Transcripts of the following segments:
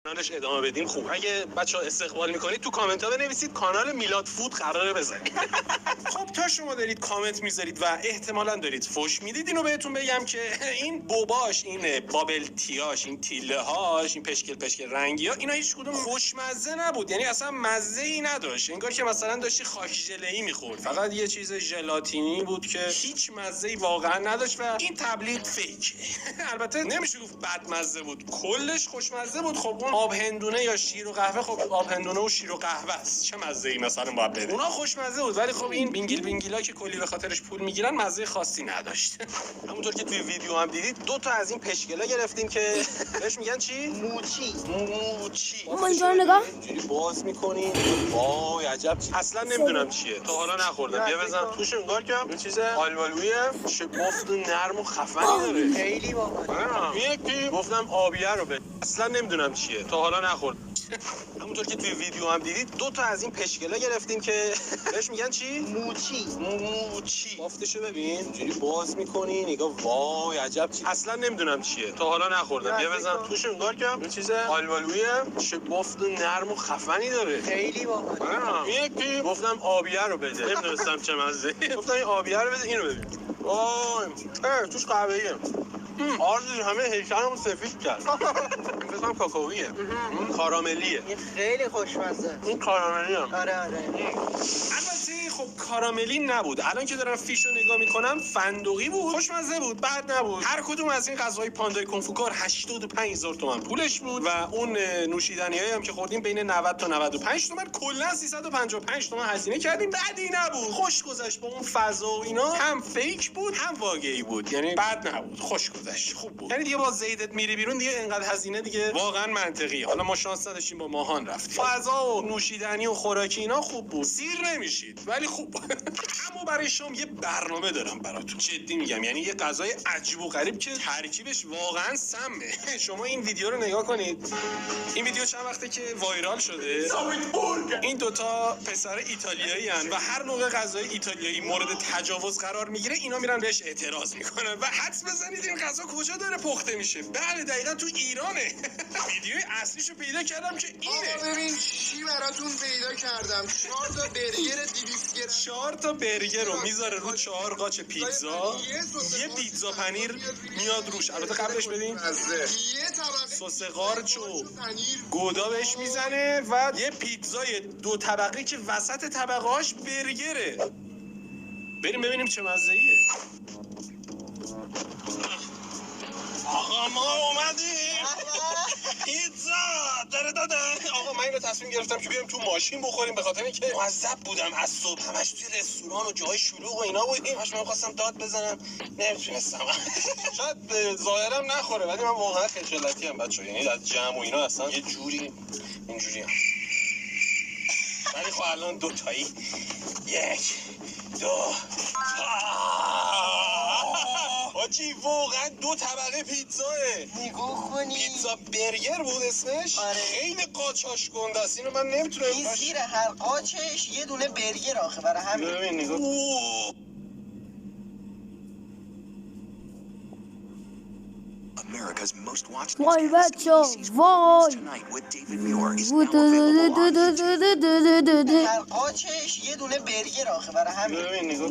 کانالش ادامه بدیم خوب. اگه بچه‌ها استقبال میکنید تو کامنت ها بنویسید کانال میلاد فود قراره بزنید. خب تا شما دارید کامنت میذارید و احتمالاً دارید فوش میدید، اینو بهتون بگم که این بوباش، این بابل تیاش، این تیله هاش، این پشکل رنگی ها، اینا هیچ کدوم خوشمزه نبود. یعنی اصلا مزه ای نداشت، انگار که مثلا داشتی خاک ژله‌ای میخورد. فقط یه چیز ژلاتینی بود که هیچ مزه ای واقعا نداشت و این تبلیغ فیک. البته نمیشه گفت بد مزه بود، کلش خوشمزه بود. خب اون آب هندونه یا شیر و قهوه، خب آب هندونه و شیر و قهوه است، چه مزه ای مثلا باید بده. اونا خوشمزه بود، ولی خب این بینگیلا که کلی به خاطرش پول میگیرن مزه خاصی نداشت. همونطور که توی ویدیو هم دیدید دو تا از این پشکلا گرفتیم که بهش میگن چی؟ موچی. اما اینجا نگاه اینجوری باز می‌کنی. وای عجب، اصلا نمیدونم چیه، تا حالا نخوردم. بیا بزن توش انگار که یه چیز آلوالویه، چه بافت نرم و خفنی داره. خیلی باحال. یکی گفتم آبیه رو بده، اصلا نمیدونم چیه، تا حالا نخوردم. همونطور که توی ویدیو هم دیدید دو تا از این پشکلا گرفتیم که بهش میگن چی؟ موچی. بافتشو ببین، اینجوری باز می‌کنی نگاه. وای عجب، اصلا نمیدونم چیه، تا حالا نخوردم. بیا بزن توش انگار که یه چیز آلوالویه، چه بافت نرم و خفنی داره. خیلی باحال. یکی گفتم آبیه رو بده، نمیدونستم چه مزه. گفتم این آبیه رو بده، اینو ببین. وای توش قهوه‌ایه. آرزوی همه هیکلمو سفید کرد. فکرم کاکائویه. کاراملیه. این خیلی خوشمزه. این کاراملیه. آره. البته خب کاراملی نبود. الان که دارم فیشو نگاه میکنم فندقی بود، خوشمزه بود، بد نبود. هر کدوم از این غذاهای پاندای کنفوکار 85,000 تومان پولش بود و اون نوشیدنیایی هم که خوردیم بین 90 تا 95 تومان، کلا 355 تومان هزینه کردیم. بدی نبود، خوش گذشت با اون فضا و اینا، هم فیک بود هم واقعی بود. یعنی بد نبود، خوش گذشت، خوب بود. یعنی دیگه با زیدت میری بیرون دیگه اینقدر هزینه دیگه واقعا منطقیه. حالا ما شانس نداشتیم با ماهان رفتیم. فضا و نوشیدنی و خوراکی اینا خوب بود، سیر نمیشید ولی خوب بود. اما برای شام یه برنامه دارم براتون، جدی میگم. یعنی یه غذای عجیب و غریب که ترکیبش واقعا سمه. شما این ویدیو رو نگاه کنید. این ویدیو چند وقته که وایرال شده. این دوتا پسر ایتالیایی هن و هر نوع غذای ایتالیایی مورد تجاوز قرار میگیره، اینا میرن بهش اعتراض میکنن و حدس بزنید این غذا کجا داره پخته میشه. بله دقیقا تو ایرانه. ویدیوی اصلیشو پیدا کردم که اینه. ببین چی براتون پیدا کردم. 4 تا برگر 200 گرم. 4 تا برگر رو میذاره رو 4 قاچ پیتزا. یه پیتزا پنیر میاد روش. البته قبلش ببین سس قارچ و گودا بهش میزنه و یه پیتزای 2 طبقه که وسط طبقه‌اش برگره. بریم ببینیم چه مزه‌ایه. آقا ما اومدیم. پیتزا داده. آقا من اینو تصمیم گرفتم که بیام تو ماشین بخوریم به خاطر اینکه معذب بودم از صبح همش توی رستوران و جای شلوغ و اینا بودیم. همش من خواستم داد بزنم نمیتونستم. شاید ظاهرم نخوره ولی من واقعا خجالتی ام بچه‌ها. یعنی از جمع و اینا اصلا یه جوری اینجوری هم. ولی خب الان دوتایی 1 2 آجی واقعا 2 طبقه پیتزاه. نگاه کنی پیتزا برگر بود اسمش. آره. خیلی قاچاش گنده است، اینو من نمیتونم. این زیر هر قاچش یه دونه برگر آخه، برای همین. ببین نگاه. وای بچه وای هر قاچش یه دونه برگر آخه، برای همین. ببین نگاه.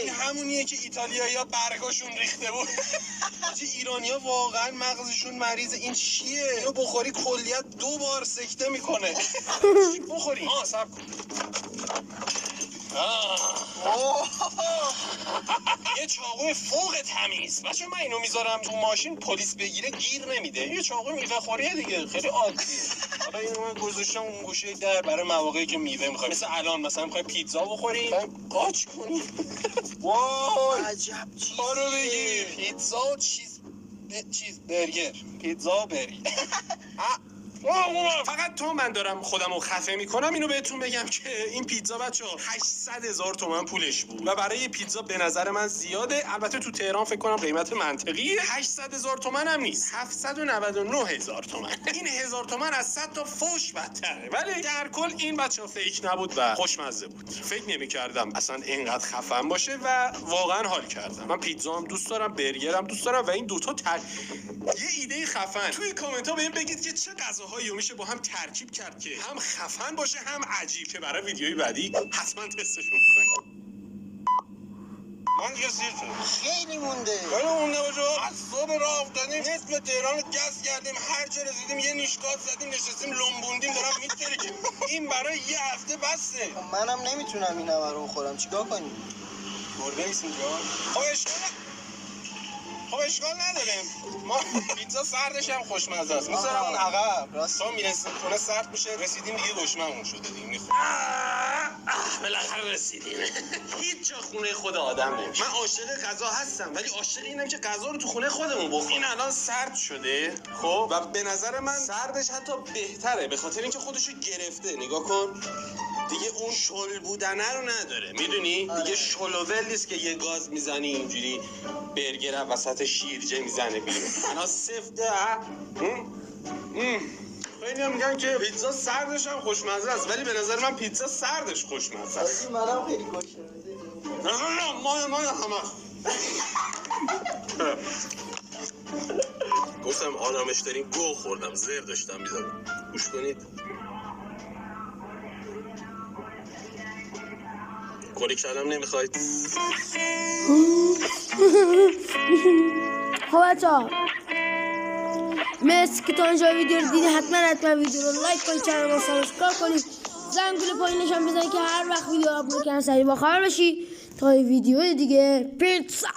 این همونیه که ایتالیایی‌ها برگاشون ریخته بود. ایرانی‌ها واقعا مغزشون مریضه. این چیه؟ اینو بخوری کلیت 2 بار سکته میکنه. بخوری. صبر کن. یه چاقوی فوق تمیز. بچه من اینو میذارم تو ماشین پلیس بگیره گیر نمیده. یه چاقوی میوه خوریه دیگه، خیلی عادیه. حالا اینو من گذاشتم اون گوشه در برای مواقعی که میوه میخوای. مثل الان مثلا میخوای پیتزا بخوری، قاچ کنی. وای عجب چیزیه. کارو بگیر. پیتزا و چیز برگر. پیتزا و برگر. فقط تا من دارم خودمو خفه میکنم اینو بهتون بگم که این پیتزا بچه 800,000 تومان پولش بود و برای پیتزا به نظر من زیاده. البته تو تهران فکر کنم قیمت منطقیه. 800,000 تومان هم نیست، 799,000 تومان. این 1000 تومان از 100 تا فوش بدتره. ولی در کل این بچه فیک نبود و خوشمزه بود. فکر نمی‌کردم اصلا اینقدر خفن باشه و واقعا حال کردم. من پیتزا هم دوست دارم، برگرم دوست دارم و این دوتا یه ایده خفن. توی کامنت ها بهم بگید که چه غذاهایی میشه با هم ترکیب کرد که هم خفن باشه هم عجیب، که برای ویدیوی بعدی حتما تستشون کنیم. من دیگه سیر شدم. خیلی مونده. مونده باشه. از صبح راه افتادیم نصف تهران رو گز کردیم، هر جا رسیدیم یه نیشگاه زدیم نشستیم لنبوندیم دارم میترکیم. این برای یه هفته بسه. منم نمیتونم این همه رو بخورم، چیکار کنیم؟ گربه نیست اینجا. خب اشکال نداریم. ما پیتزا سردش هم خوشمزه است. میذارم اون عقب. راستا میرسیم خونه سرد میشه. رسیدیم دیگه دشمنمون شده دیگه. میخوریم. بالاخره رسیدیم. هیچ جا خونه خود آدم نمیشه. من عاشق غذا هستم ولی عاشق اینم که غذا رو تو خونه خودمون بخوریم. این الان سرد شده. خب و به نظر من سردش حتی بهتره به خاطر اینکه خودشو گرفته. نگاه کن. دیگه اون شل بودنه رو نداره. میدونی؟ دیگه شلوول نیست که یه گاز میزنی اینجوری برگر وسط شیرجه میزنه بیرون. اینا سفته. خیلی هم میگن که پیتزا سردش هم خوشمزه است ولی به نظر من پیتزا سردش خوشمزه است. منم خیلی گشنمه. نه ما همه گفتم آرامش داریم گو خوردم زر داشتم میزدم. گوش کنید. کوری کلم نمیخواید؟ خب بچه‌ها مرسی که تا اینجا ویدیو رو دیدید. حتما ویدیو رو لایک کنید، چنل رو سابسکرایب کنید، زنگوله پایینش هم بزنید که هر وقت ویدیو آپلود کردم سریع با خبر بشی. تا ویدیو دیگه پیتزا.